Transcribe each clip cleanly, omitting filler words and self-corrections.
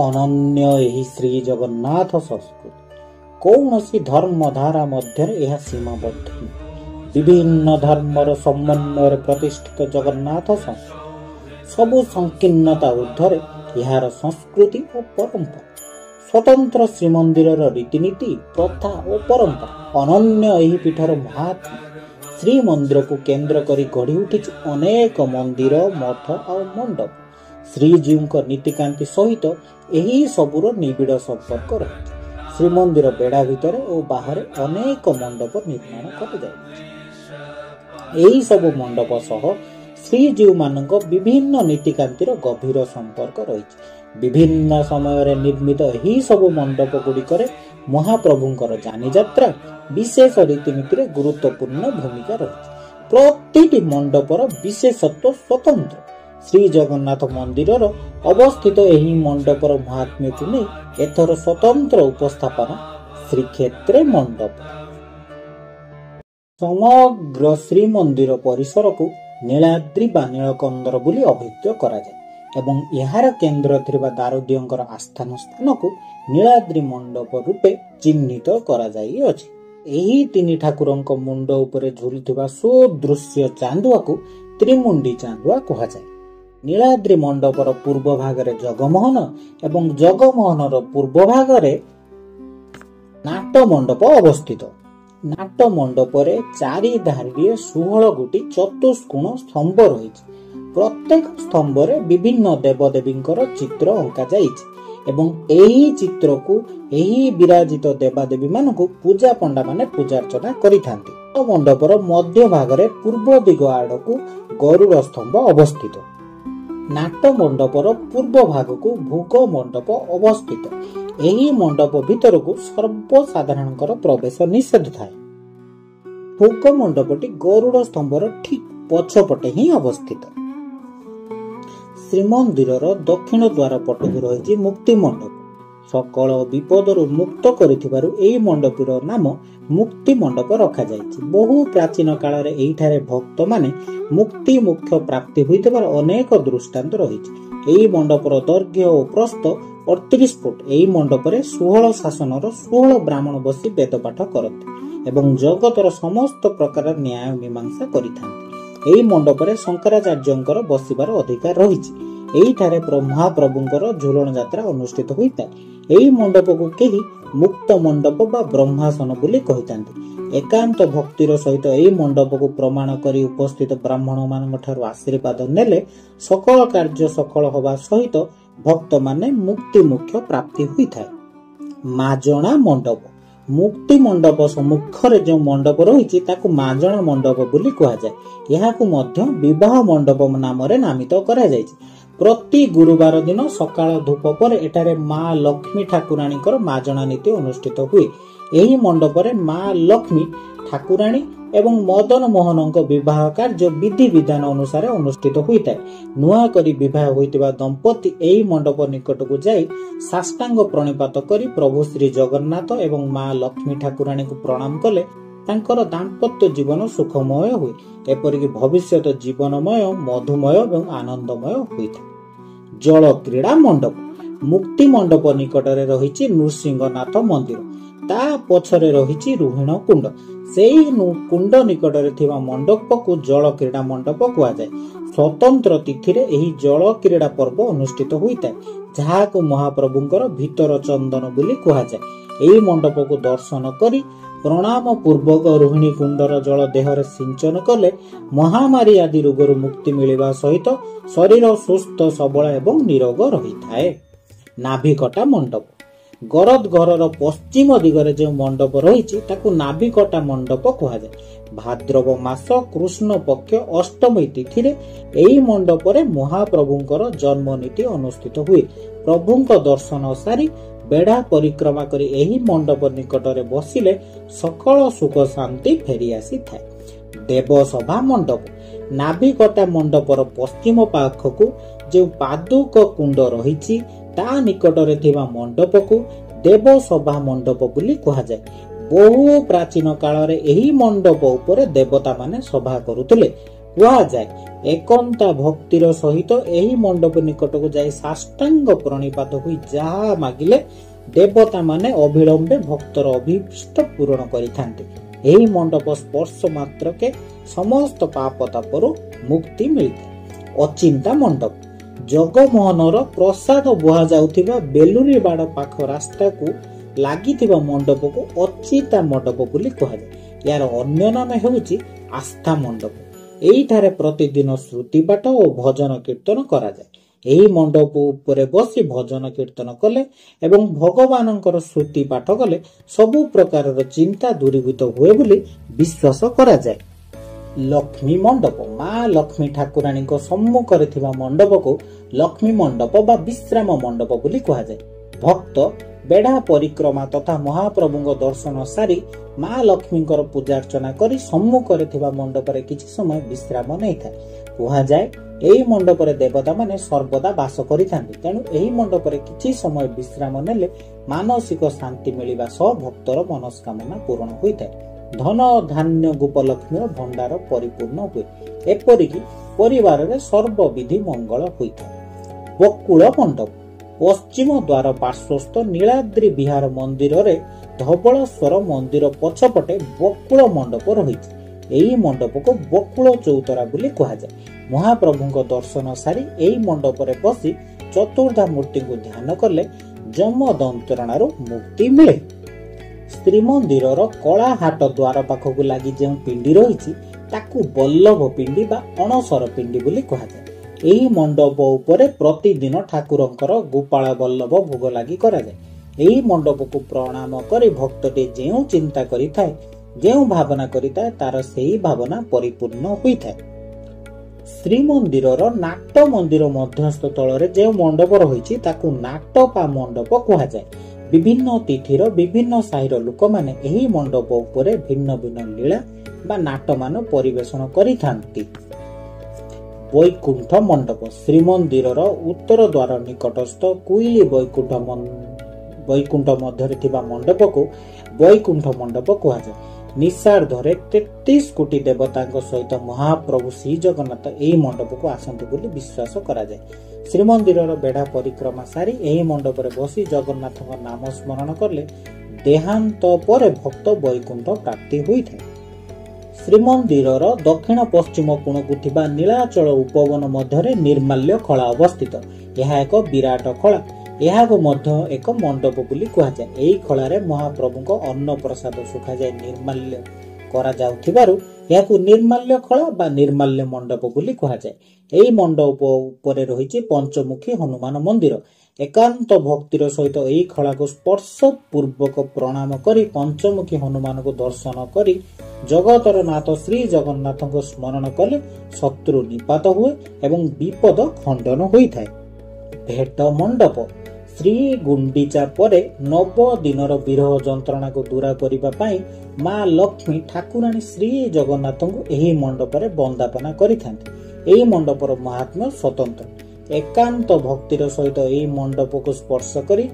ଅନନ୍ୟ ଏହି ଶ୍ରୀ ଜଗନ୍ନାଥ ସଂସ୍କୃତି କୌଣସି ଧର୍ମଧାରା ମଧ୍ୟରେ ଏହା ସୀମାବଦ୍ଧ ନୁହେଁ। ବିଭିନ୍ନ ଧର୍ମର ସମନ୍ୱୟରେ ପ୍ରତିଷ୍ଠିତ ଜଗନ୍ନାଥ ସଂସ୍କୃତି ସବୁ ସଂକୀର୍ଣ୍ଣତା ଊର୍ଦ୍ଧ୍ୱରେ ଏହାର ସଂସ୍କୃତି ଓ ପରମ୍ପରା ସ୍ୱତନ୍ତ୍ର ଶ୍ରୀମନ୍ଦିରର ରୀତିନୀତି ପ୍ରଥା ଓ ପରମ୍ପରା ଅନନ୍ୟ ଏହି ପୀଠର ମହାତ୍ମ୍ୟ ଶ୍ରୀମନ୍ଦିରକୁ କେନ୍ଦ୍ର କରି ଗଢ଼ି ଉଠିଛି ଅନେକ ମନ୍ଦିର ମଠ ଆଉ ମଣ୍ଡପ। ଶ୍ରୀଜୀଉଙ୍କ ନୀତିକାନ୍ତି ସହିତ ଏହି ସବୁର ନିବିଡ଼ ସମ୍ପର୍କ ରହିଛି। ଶ୍ରୀମନ୍ଦିର ବେଢ଼ା ଭିତରେ ଓ ବାହାରେ ଅନେକ ମଣ୍ଡପ ନିର୍ମାଣ କରାଯାଇଛି। ଏହି ସବୁ ମଣ୍ଡପ ସହ ଶ୍ରୀଜୀଉମାନଙ୍କ ବିଭିନ୍ନ ନୀତିକାନ୍ତିର ଗଭୀର ସମ୍ପର୍କ ରହିଛି। ବିଭିନ୍ନ ସମୟରେ ନିର୍ମିତ ଏହି ସବୁ ମଣ୍ଡପ ଗୁଡ଼ିକରେ ମହାପ୍ରଭୁଙ୍କର ଯାନିଯାତ୍ରା ବିଶେଷ ରୀତିନୀତିରେ ଗୁରୁତ୍ୱପୂର୍ଣ୍ଣ ଭୂମିକା ରହିଛି। ପ୍ରତିଟି ମଣ୍ଡପର ବିଶେଷତ୍ୱ ସ୍ୱତନ୍ତ୍ର। ଶ୍ରୀ ଜଗନ୍ନାଥ ମନ୍ଦିରର ଅବସ୍ଥିତ ଏହି ମଣ୍ଡପର ମହାତ୍ମ୍ୟକୁ ନେଇ ଏଥର ସ୍ୱତନ୍ତ୍ର ଉପସ୍ଥାପନା ଶ୍ରୀକ୍ଷେତ୍ରେ ମଣ୍ଡପ। ସମଗ୍ର ଶ୍ରୀମନ୍ଦିର ପରିସରକୁ ନୀଳାଦ୍ରି ବା ନୀଳକନ୍ଦର ବୋଲି ଅଭିହିତ କରାଯାଏ ଏବଂ ଏହାର କେନ୍ଦ୍ର ଥିବା ଦାରୁଦିଅଙ୍କର ଆସ୍ଥାନ ସ୍ଥାନକୁ ନୀଳାଦ୍ରି ମଣ୍ଡପ ରୂପେ ଚିହ୍ନିତ କରାଯାଇଅଛି। ଏହି ତିନି ଠାକୁରଙ୍କ ମୁଣ୍ଡ ଉପରେ ଝୁଲୁଥିବା ସୁଦୃଶ୍ୟ ଚାନ୍ଦୁଆକୁ ତ୍ରିମୁଣ୍ଡି ଚାନ୍ଦୁଆ କୁହାଯାଏ। ନୀଳାଦ୍ରି ମଣ୍ଡପର ପୂର୍ବ ଭାଗରେ ଜଗମୋହନ ଏବଂ ଜଗମୋହନର ପୂର୍ବ ଭାଗରେ ନାଟ ମଣ୍ଡପ ଅବସ୍ଥିତ। ନାଟ ମଣ୍ଡପରେ ଚାରି ଧାଡ଼ିରେ 16 ଗୋଟି ଚତୁଷ୍କୋଣ ସ୍ତମ୍ଭ ରହିଛି। ପ୍ରତ୍ୟେକ ସ୍ତମ୍ଭରେ ବିଭିନ୍ନ ଦେବଦେବୀଙ୍କର ଚିତ୍ର ଅଙ୍କାଯାଇଛି ଏବଂ ଏହି ଚିତ୍ରକୁ ଏହି ବିରାଜିତ ଦେବାଦେବୀ ମାନଙ୍କୁ ପୂଜା ପଣ୍ଡା ମାନେ ପୂଜାର୍ଚ୍ଚନା କରିଥାନ୍ତି। ମଣ୍ଡପର ମଧ୍ୟ ଭାଗରେ ପୂର୍ବ ଦିଗ ଆଡ଼କୁ ଗରୁଡ଼ ସ୍ତମ୍ଭ ଅବସ୍ଥିତ। ନାଟ ମଣ୍ଡପର ପୂର୍ବ ଭାଗକୁ ଭୋଗ ମଣ୍ଡପ ଅବସ୍ଥିତ। ଏହି ମଣ୍ଡପ ଭିତରକୁ ସର୍ବସାଧାରଣଙ୍କର ପ୍ରବେଶ ନିଷେଧ ଥାଏ। ଭୋଗ ମଣ୍ଡପଟି ଗରୁଡ଼ ସ୍ତମ୍ଭର ଠିକ୍ ପଛପଟେ ହିଁ ଅବସ୍ଥିତ। ଶ୍ରୀମନ୍ଦିରର ଦକ୍ଷିଣ ଦ୍ୱାର ପଟକୁ ରହିଛି ମୁକ୍ତି ମଣ୍ଡପ। ସକଳ ବିପଦରୁ ମୁକ୍ତ କରିଥିବାରୁ ଏହି ମଣ୍ଡପର ନାମ ମୁକ୍ତି ମଣ୍ଡପ ରଖାଯାଇଛି। ବହୁ ପ୍ରାଚୀନ କାଳରେ ଏହିଠାରେ ଭକ୍ତମାନେ ମୁକ୍ତି ମୋକ୍ଷ ପ୍ରାପ୍ତି ହୋଇଥିବାର ଅନେକ ଦୃଷ୍ଟାନ୍ତ ରହିଛି। ଏହି ମଣ୍ଡପର ଦୈର୍ଘ୍ୟ ଓ ପ୍ରସ୍ଥ 38 ଫୁଟ। ଏହି ମଣ୍ଡପରେ 16 ଶାସନର 16 ବ୍ରାହ୍ମଣ ବସି ବେଦପାଠ କରନ୍ତି ଏବଂ ଜଗତର ସମସ୍ତ ପ୍ରକାର ନ୍ୟାୟ ମୀମାଂସା କରିଥାନ୍ତି। ଏହି ମଣ୍ଡପରେ ଶଙ୍କରାଚାର୍ଯ୍ୟଙ୍କର ବସିବାର ଅଧିକାର ରହିଛି। ଏହିଠାରେ ମହାପ୍ରଭୁଙ୍କର ଝୁଲଣ ଯାତ୍ରା ଅନୁଷ୍ଠିତ ହୋଇଥାଏ। ଏହି ମଣ୍ଡପକୁ କେହି ମୁକ୍ତ ମଣ୍ଡପ ବା ବ୍ରହ୍ମାସନ ବୋଲି କହିଥାନ୍ତି। ଏକାନ୍ତ ଭକ୍ତିର ସହିତ ଏହି ମଣ୍ଡପକୁ ପ୍ରମାଣ କରି ଉପସ୍ଥିତ ବ୍ରାହ୍ମଣ ମାନଙ୍କ ଠାରୁ ଆଶୀର୍ବାଦ ନେଲେ ସକଳ କାର୍ଯ୍ୟ ସଫଳ ହେବା ସହିତ ଭକ୍ତମାନେ ମୁକ୍ତି ମୋକ୍ଷ ପ୍ରାପ୍ତି ହୋଇଥାଏ। ମାଜଣା ମଣ୍ଡପ। ମୁକ୍ତି ମଣ୍ଡପ ସମ୍ମୁଖରେ ଯେଉଁ ମଣ୍ଡପ ରହିଛି ତାକୁ ମାଜଣା ମଣ୍ଡପ ବୋଲି କୁହାଯାଏ। ଏହାକୁ ମଧ୍ୟ ବିବାହ ମଣ୍ଡପ ନାମରେ ନାମିତ କରାଯାଇଛି। ପ୍ରତି ଗୁରୁବାର ଦିନ ସକାଳ ଧୂପ ପରେ ଏଠାରେ ମା ଲକ୍ଷ୍ମୀ ଠାକୁରାଣୀଙ୍କର ମାଜଣା ନୀତି ଅନୁଷ୍ଠିତ ହୁଏ। ଏହି ମଣ୍ଡପରେ ମା ଲକ୍ଷ୍ମୀ ଠାକୁରାଣୀ ଏବଂ ମଦନ ମୋହନଙ୍କ ବିବାହ କାର୍ଯ୍ୟ ବିଧି ବିଧାନ ଅନୁସାରେ ଅନୁଷ୍ଠିତ ହୋଇଥାଏ। ନୂଆ କରି ବିବାହ ହୋଇଥିବା ଦମ୍ପତି ଏହି ମଣ୍ଡପ ନିକଟକୁ ଯାଇ ସାଷ୍ଟାଙ୍ଗ ପ୍ରଣିପାତ କରି ପ୍ରଭୁ ଶ୍ରୀ ଜଗନ୍ନାଥ ଏବଂ ମା ଲକ୍ଷ୍ମୀ ଠାକୁରାଣୀଙ୍କୁ ପ୍ରଣାମ କଲେ ତାଙ୍କର ଦାମ୍ପତ୍ୟ ଜୀବନ ସୁଖମୟ ହୁଏ। ଏପରିକି ଭବିଷ୍ୟତ ଜୀବନମୟ ମଧୁମୟ ଏବଂ ଆନନ୍ଦମୟ ହୋଇଥାଏ। ଜଳ କ୍ରୀଡ଼ା ମଣ୍ଡପ। ମୁକ୍ତି ମଣ୍ଡପ ନିକଟରେ ରହିଛି ନୃସିଂହନାଥ ମନ୍ଦିର। ତା ପଛରେ ରହିଛି ରୁହିଣ କୁଣ୍ଡ। ସେହି କୁଣ୍ଡ ନିକଟରେ ଥିବା ମଣ୍ଡପକୁ ଜଳ କ୍ରୀଡ଼ା ମଣ୍ଡପ କୁହାଯାଏ। ସ୍ୱତନ୍ତ୍ର ତିଥିରେ ଏହି ଜଳ କ୍ରୀଡ଼ା ପର୍ବ ଅନୁଷ୍ଠିତ ହୋଇଥାଏ, ଯାହାକୁ ମହାପ୍ରଭୁଙ୍କର ଭିତର ଚନ୍ଦନ ବୋଲି କୁହାଯାଏ। ଏହି ମଣ୍ଡପକୁ ଦର୍ଶନ କରି ପ୍ରଣାମ ପୂର୍ବକ ରୋହିଣୀ କୁଣ୍ଡର ଜଳ ଦେହରେ ସିଞ୍ଚନ କଲେ ମହାମାରୀ ଆଦି ରୋଗରୁ ମୁକ୍ତି ମିଳିବା ସହିତ ଶରୀର ସୁସ୍ଥ ସବଳ ଏବଂ ନିରୋଗ ରହିଥାଏ। ନାଭିକଟା ମଣ୍ଡପ। ଗରଦ ଘରର ପଶ୍ଚିମ ଦିଗରେ ଯେଉଁ ମଣ୍ଡପ ରହିଛି ତାକୁ ନାଭିକଟା ମଣ୍ଡପ କୁହାଯାଏ। ଭାଦ୍ରବ ମାସ କୃଷ୍ଣ ପକ୍ଷ ଅଷ୍ଟମୀ ତିଥିରେ ଏହି ମଣ୍ଡପରେ ମହାପ୍ରଭୁଙ୍କର ଜନ୍ମ ନୀତି ଅନୁଷ୍ଠିତ ହୁଏ। ପ୍ରଭୁଙ୍କ ଦର୍ଶନ ସାରି ବେଢା ପରିକ୍ରମା କରି ଏହି ମଣ୍ଡପ ନିକଟରେ ବସିଲେ ସକଳ ସୁଖ ଶାନ୍ତି ଫେରି ଆସିଥାଏ। ଦେବସଭା ମଣ୍ଡପ। ନାଭିକଟା ମଣ୍ଡପର ପଶ୍ଚିମ ପାଖକୁ ଯେଉଁ ପାଦୁକ କୁଣ୍ଡ ରହିଛି ତା ନିକଟରେ ଥିବା ମଣ୍ଡପକୁ ଦେବସଭା ମଣ୍ଡପ ବୋଲି କୁହାଯାଏ। ବହୁ ପ୍ରାଚୀନ କାଳରେ ଏହି ମଣ୍ଡପ ଉପରେ ଦେବତା ମାନେ ସଭା କରୁଥିଲେ। କୁହାଯାଏ। ଏକନ୍ତା ଭକ୍ତିର ସହିତ ଏହି ମଣ୍ଡପ ନିକଟକୁ ଯାଇ ସାଷ୍ଟାଙ୍ଗ ପ୍ରଣିପାତ ହୋଇ ଯାହା ମାଗିଲେ ଦେବତା ମାନେ ଅବିଳମ୍ବେ ଭକ୍ତର ଅଭିଷ୍ଟ ପୂରଣ କରିଥାନ୍ତି। ଏହି ମଣ୍ଡପ ସ୍ପର୍ଶ ମାତ୍ରକେ ସମସ୍ତ ପାପ ତାପରୁ ମୁକ୍ତି ମିଳିଥାଏ। ଅଚିନ୍ତା ମଣ୍ଡପ ଜଗମୋହନର ପ୍ରସାଦ ବୁହାଯାଉଥିବା ବେଲୁରୀ ବାଡ଼ ପାଖ ରାସ୍ତାକୁ ଲାଗିଥିବା ମଣ୍ଡପକୁ ଅଚିନ୍ତା ମଣ୍ଡପ ବୋଲି କୁହାଯାଏ। ଏହାର ଅନ୍ୟ ନାମ ହେଉଛି ଆସ୍ଥା ମଣ୍ଡପ। ଏଇଠାରେ ପ୍ରତିଦିନ ଶ୍ରୁତି ପାଠ ଓ ଭଜନ କୀର୍ତ୍ତନ କରାଯାଏ। ଏହି ମଣ୍ଡପ ଉପରେ ବସି ଭଜନ କୀର୍ତ୍ତନ କଲେ ଏବଂ ଭଗବାନଙ୍କର ଶ୍ରୁତି ପାଠ କଲେ ସବୁ ପ୍ରକାରର ଚିନ୍ତା ଦୂରୀଭୂତ ହୁଏ ବୋଲି ବିଶ୍ୱାସ କରାଯାଏ। ଲକ୍ଷ୍ମୀ ମଣ୍ଡପ ମା ଲକ୍ଷ୍ମୀ ଠାକୁରାଣୀଙ୍କ ସମ୍ମୁଖରେ ଥିବା ମଣ୍ଡପକୁ ଲକ୍ଷ୍ମୀ ମଣ୍ଡପ ବା ବିଶ୍ରାମ ମଣ୍ଡପ ବୋଲି କୁହାଯାଏ। ଭକ୍ତ ବେଢା ପରିକ୍ରମା ତଥା ମହାପ୍ରଭୁଙ୍କ ଦର୍ଶନ ସାରି ମା ଲକ୍ଷ୍ମୀଙ୍କର ପୂଜାର୍ଚ୍ଚନା କରି ସମ୍ମୁଖରେ ଥିବା ମଣ୍ଡପରେ କିଛି ସମୟ ବିଶ୍ରାମ ନେଇଥାଏ। କୁହାଯାଏ ଏହି ମଣ୍ଡପରେ ଦେବତା ମାନେ ସର୍ବଦା ବାସ କରିଥାନ୍ତି। ତେଣୁ ଏହି ମଣ୍ଡପରେ କିଛି ସମୟ ବିଶ୍ରାମ ନେଲେ ମାନସିକ ଶାନ୍ତି ମିଳିବା ସହ ଭକ୍ତର ମନସ୍କାମନା ପୂରଣ ହୋଇଥାଏ। ଧନ ଧାନ୍ୟ ଗୋପଲକ୍ଷ୍ମୀର ଭଣ୍ଡାର ପରିପୂର୍ଣ୍ଣ ହୁଏ। ଏପରିକି ପରିବାରରେ ସର୍ବବିଧି ମଙ୍ଗଳ ହୋଇଥାଏ। ବକୁଳ ମଣ୍ଡପ ପଶ୍ଚିମ ଦ୍ୱାର ପାର୍ଶ୍ୱସ୍ଥ ନୀଳାଦ୍ରି ବିହାର ମନ୍ଦିରରେ ଧବଳେଶ୍ୱର ମନ୍ଦିର ପଛପଟେ ବକୁଳ ମଣ୍ଡପ ରହିଛି। ଏହି ମଣ୍ଡପକୁ ବକୁଳ ଚୌତରା ବୋଲି କୁହାଯାଏ। ମହାପ୍ରଭୁଙ୍କ ଦର୍ଶନ ସାରି ଏହି ମଣ୍ଡପରେ ବସି ଚତୁର୍ଦ୍ଧା ମୂର୍ତ୍ତିଙ୍କୁ ଧ୍ୟାନ କଲେ ଯମ ଯନ୍ତ୍ରଣାରୁ ମୁକ୍ତି ମିଳେ। ଶ୍ରୀମନ୍ଦିରର କଳାହାଟ ଦ୍ୱାର ପାଖକୁ ଲାଗି ଯେଉଁ ପିଣ୍ଡି ରହିଛି ତାକୁ ବଲ୍ଲଭ ପିଣ୍ଡି ବା ଅଣସର ପିଣ୍ଡି ବୋଲି କୁହାଯାଏ। ଏହି ମଣ୍ଡପ ଉପରେ ପ୍ରତିଦିନ ଠାକୁରଙ୍କର ଗୋପାଳ ବଲ୍ଲଭ ଭୋଗ ଲାଗି କରାଯାଏ। ଏହି ମଣ୍ଡପକୁ ପ୍ରଣାମ କରି ଭକ୍ତଟି ଯେଉଁ ଚିନ୍ତା କରିଥାଏ, ଯେଉଁ ଭାବନା କରିଥାଏ ତାର ସେହି ଭାବନା ପରିପୂର୍ଣ୍ଣ ହୋଇଥାଏ। ଶ୍ରୀମନ୍ଦିରର ନାଟ ମନ୍ଦିର ମଧ୍ୟସ୍ଥ ତଳରେ ଯେଉଁ ମଣ୍ଡପ ରହିଛି ତାକୁ ନାଟପା ମଣ୍ଡପ କୁହାଯାଏ। ବିଭିନ୍ନ ତିଥିର ବିଭିନ୍ନ ସାହିର ଲୋକମାନେ ଏହି ମଣ୍ଡପ ଉପରେ ଭିନ୍ନ ଭିନ୍ନ ଲୀଳା ବା ନାଟମାନ ପରିବେଷଣ କରିଥାନ୍ତି। ବୈକୁଣ୍ଠ ମଣ୍ଡପ ଶ୍ରୀମନ୍ଦିରର ଉତ୍ତର ଦ୍ୱାର ନିକଟସ୍ଥ କୁଇଲି ବୈକୁଣ୍ଠ ମଧ୍ୟରେ ଥିବା ମଣ୍ଡପକୁ ବୈକୁଣ୍ଠ ମଣ୍ଡପ କୁହାଯାଏ। ନିଶାର୍ଦ୍ଧରେ 33 କୋଟି ଦେବତାଙ୍କ ସହିତ ମହାପ୍ରଭୁ ଶ୍ରୀ ଜଗନ୍ନାଥ ଏହି ମଣ୍ଡପକୁ ଆସନ୍ତି ବୋଲି ବିଶ୍ୱାସ କରାଯାଏ। ଶ୍ରୀମନ୍ଦିରର ବେଢା ପରିକ୍ରମା ସାରି ଏହି ମଣ୍ଡପରେ ବସି ଜଗନ୍ନାଥଙ୍କ ନାମ ସ୍ମରଣ କଲେ ଦେହାନ୍ତ ପରେ ଭକ୍ତ ବୈକୁଣ୍ଠ ପ୍ରାପ୍ତି ହୋଇଥାଏ। ଶ୍ରୀମନ୍ଦିରର ଦକ୍ଷିଣ ପଶ୍ଚିମ କୋଣକୁ ଥିବା ନୀଳାଚଳ ଉପବନ ମଧ୍ୟରେ ନିର୍ମାଲ୍ୟ ଖଳା ଅବସ୍ଥିତ। ଏହା ଏକ ବିରାଟ ଖଳା। ଏହାକୁ ମଧ୍ୟ ଏକ ମଣ୍ଡପ ବୋଲି କୁହାଯାଏ। ଏହି ଖଳାରେ ମହାପ୍ରଭୁଙ୍କ ଅନ୍ନ ପ୍ରସାଦ ଶୁଖାଯାଇ ନିର୍ମାଲ୍ୟ କରାଯାଉଥିବାରୁ ଏହାକୁ ନିର୍ମାଲ୍ୟ ଖଳା ବା ନିର୍ମାଲ୍ୟ ମଣ୍ଡପ ବୋଲି କୁହାଯାଏ। ଏହି ମଣ୍ଡପ ଉପରେ ରହିଛି ପଞ୍ଚମୁଖୀ ହନୁମାନ ମନ୍ଦିର। ଏକାନ୍ତ ଭକ୍ତିର ସହିତ ଏହି ଖଳାକୁ ସ୍ପର୍ଶ ପୂର୍ବକ ପ୍ରଣାମ କରି ପଞ୍ଚମୁଖୀ ହନୁମାନଙ୍କୁ ଦର୍ଶନ କରି ଜଗତର ନାଥ ଶ୍ରୀ ଜଗନ୍ନାଥଙ୍କ ସ୍ମରଣ କଲେ ଶତ୍ରୁ ନିପାତ ହୁଏ ଏବଂ ବିପଦ ଖଣ୍ଡନ ହୋଇଥାଏ। ଭେଟ ମଣ୍ଡପ ଶ୍ରୀ ଗୁଣ୍ଡିଚା ପରେ 9 ଦିନର ବିରହ ଯନ୍ତ୍ରଣାକୁ ଦୂର କରିବା ପାଇଁ ମା ଲକ୍ଷ୍ମୀ ଠାକୁରାଣୀ ଶ୍ରୀ ଜଗନ୍ନାଥଙ୍କୁ ଏହି ମଣ୍ଡପରେ ବନ୍ଦାପନା କରିଥାନ୍ତି। ଏହି ମଣ୍ଡପର ମହାତ୍ମ୍ୟ ସ୍ୱତନ୍ତ୍ର। ଏକାନ୍ତ ଭକ୍ତିର ସହିତ ଏହି ମଣ୍ଡପକୁ ସ୍ପର୍ଶ କରି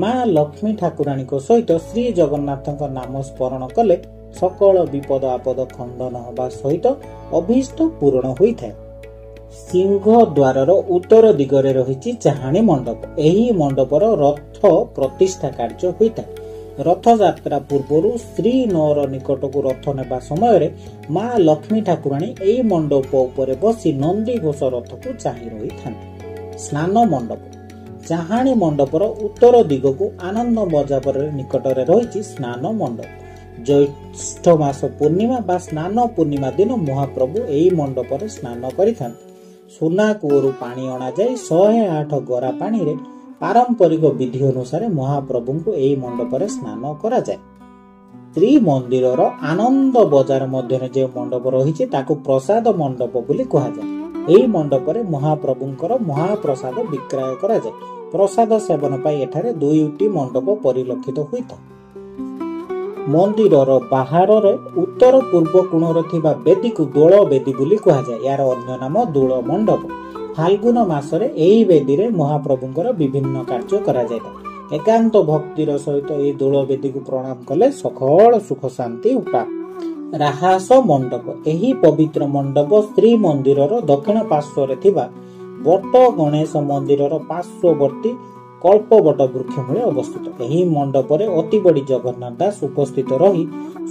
ମା ଲକ୍ଷ୍ମୀ ଠାକୁରାଣୀଙ୍କ ସହିତ ଶ୍ରୀ ଜଗନ୍ନାଥଙ୍କ ନାମ ସ୍ମରଣ କଲେ ସକଳ ବିପଦ ଆପଦ ଖଣ୍ଡନ ହେବା ସହିତ ଅଭୀଷ୍ଟ ପୂରଣ ହୋଇଥାଏ। ସିଂହ ଦ୍ୱାରର ଉତ୍ତର ଦିଗରେ ରହିଛି ଚାହାଣୀ ମଣ୍ଡପ। ଏହି ମଣ୍ଡପର ରଥ ପ୍ରତିଷ୍ଠା କାର୍ଯ୍ୟ ହୋଇଥାଏ। ରଥଯାତ୍ରା ପୂର୍ବରୁ ଶ୍ରୀନଅର ନିକଟକୁ ରଥ ନେବା ସମୟରେ ମା ଲକ୍ଷ୍ମୀ ଠାକୁରାଣୀ ଏହି ମଣ୍ଡପ ଉପରେ ବସି ନନ୍ଦିଘୋଷ ରଥକୁ ଚାହିଁ ରହିଥାନ୍ତି। ସ୍ନାନ ମଣ୍ଡପ ଚାହାଣୀ ମଣ୍ଡପର ଉତ୍ତର ଦିଗକୁ ଆନନ୍ଦ ବଜାର ନିକଟରେ ରହିଛି ସ୍ନାନ ମଣ୍ଡପ। ଜ୍ୟେଷ୍ଠ ମାସ ପୂର୍ଣ୍ଣିମା ବା ସ୍ନାନ ପୂର୍ଣ୍ଣିମା ଦିନ ମହାପ୍ରଭୁ ଏହି ମଣ୍ଡପରେ ସ୍ନାନ କରିଥାନ୍ତି। ସୁନା କୂଅରୁ ପାଣି ଅଣାଯାଇ 108 ଗରା ପାଣିରେ ପାରମ୍ପରିକ ବିଧି ଅନୁସାରେ ମହାପ୍ରଭୁଙ୍କୁ ଏହି ମଣ୍ଡପରେ ସ୍ନାନ କରାଯାଏ। ଶ୍ରୀମନ୍ଦିରର ଆନନ୍ଦ ବଜାର ମଧ୍ୟରେ ଯେଉଁ ମଣ୍ଡପ ରହିଛି ତାକୁ ପ୍ରସାଦ ମଣ୍ଡପ ବୋଲି କୁହାଯାଏ। ଏହି ମଣ୍ଡପରେ ମହାପ୍ରଭୁଙ୍କର ମହାପ୍ରସାଦ ବିକ୍ରୟ କରାଯାଏ। ପ୍ରସାଦ ସେବନ ପାଇଁ ଏଠାରେ 2ଟି ମଣ୍ଡପ ପରିଲକ୍ଷିତ ହୋଇଥାଏ। ମନ୍ଦିରର ବାହାରରେ ଉତ୍ତର ପୂର୍ବ କୋଣରେ ଥିବା ବେଦୀକୁ ଦୋଳ ବେଦୀ ବୋଲି କୁହାଯାଏ। ଏହାର ଅନ୍ୟ ନାମ ଦୋଳ ମଣ୍ଡପ। ଫାଲ୍ଗୁନ ମାସରେ ଏହି ବେଦୀରେ ମହାପ୍ରଭୁଙ୍କର ବିଭିନ୍ନ କାର୍ଯ୍ୟ କରାଯାଇଥାଏ। ଏକାନ୍ତ ଭକ୍ତିର ସହିତ ଏହି ଦୋଳ ବେଦୀକୁ ପ୍ରଣାମ କଲେ ସକଳ ସୁଖ ଶାନ୍ତି ପ୍ରାପ୍ତ ରାହାସ ମଣ୍ଡପ। ଏହି ପବିତ୍ର ମଣ୍ଡପ ଶ୍ରୀମନ୍ଦିରର ଦକ୍ଷିଣ ପାର୍ଶ୍ୱରେ ଥିବା ବଟ ଗଣେଶ ମନ୍ଦିରର ପାର୍ଶ୍ୱବର୍ତ୍ତୀ କଳ୍ପବଟ ବୃକ୍ଷ ମୂଳେ ଅବସ୍ଥିତ। ଏହି ମଣ୍ଡପରେ ଅତି ବଡ଼ି ଜଗନ୍ନାଥ ଦାସ ଉପସ୍ଥିତ ରହି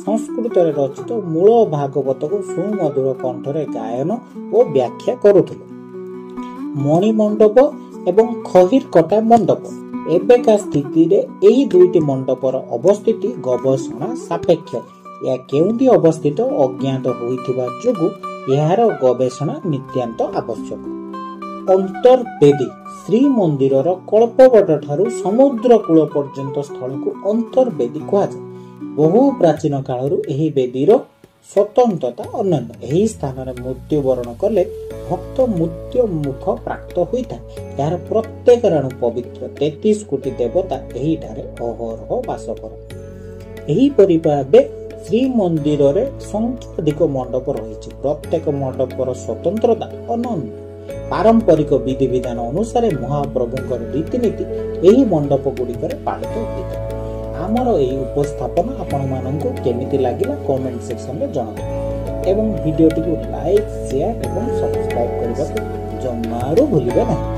ସଂସ୍କୃତରେ ରଚିତ ମୂଳ ଭାଗବତକୁ ସୁମଧୁର କଣ୍ଠରେ ଗାୟନ ଓ ବ୍ୟାଖ୍ୟା କରୁଥିଲେ। ମଣିମଣ୍ଡପ ଏବଂ ଖହିରକଟା ମଣ୍ଡପ। ଏବେକା ସ୍ଥିତିରେ ଏହି ଦୁଇଟି ମଣ୍ଡପର ଅବସ୍ଥିତି ଗବେଷଣା ସାପେକ୍ଷ। ଏହା କେଉଁଠି ଅବସ୍ଥିତ ଅଜ୍ଞାତ ହୋଇଥିବା ଯୋଗୁଁ ଏହାର ଗବେଷଣା ନିତ୍ୟାନ୍ତ ଆବଶ୍ୟକ। ଅନ୍ତର୍ବେଦୀ। ଶ୍ରୀମନ୍ଦିରର କଳ୍ପବଟ ଠାରୁ ସମୁଦ୍ର କୂଳ ପର୍ଯ୍ୟନ୍ତ ସ୍ଥଳକୁ ଅନ୍ତର୍ବେଦୀ କୁହାଯାଏ। ବହୁ ପ୍ରାଚୀନ କାଳରୁ ଏହି ବେଦୀର ସ୍ୱତନ୍ତ୍ରତା ଅନନ୍ୟ। ଏହି ସ୍ଥାନରେ ମୃତ୍ୟୁବରଣ କଲେ ଭକ୍ତ ମୃତ୍ୟୁ ମୁଖ ପ୍ରାପ୍ତ ହୋଇଥାଏ। ଏହାର ପ୍ରତ୍ୟେକ ରାଣୁ ପବିତ୍ର। 33 କୋଟି ଦେବତା ଏହିଠାରେ ଅହରହ ବାସ କରନ୍ତି। ଏହିପରି ଭାବେ ଶ୍ରୀମନ୍ଦିରରେ ସଂଖ୍ୟାଧିକ ମଣ୍ଡପ ରହିଛି। ପ୍ରତ୍ୟେକ ମଣ୍ଡପର ସ୍ୱତନ୍ତ୍ରତା ଅନନ୍ୟ। ପାରମ୍ପରିକ ବିଧିବିଧାନ ଅନୁସାରେ ମହାପ୍ରଭୁଙ୍କର ରୀତିନୀତି ଏହି ମଣ୍ଡପ ଗୁଡ଼ିକରେ ପାଳିତ ହୋଇଥାଏ। ଆମର ଏହି ଉପସ୍ଥାପନ ଆପଣମାନଙ୍କୁ କେମିତି ଲାଗିଲା କମେଣ୍ଟ ସେକ୍ସନରେ ଜଣାନ୍ତୁ ଏବଂ ଭିଡ଼ିଓଟିକୁ ଲାଇକ୍, ସେୟାର ଏବଂ ସବସ୍କ୍ରାଇବ୍ କରିବାକୁ ଜମାରୁ ଭୁଲିବେ ନାହିଁ।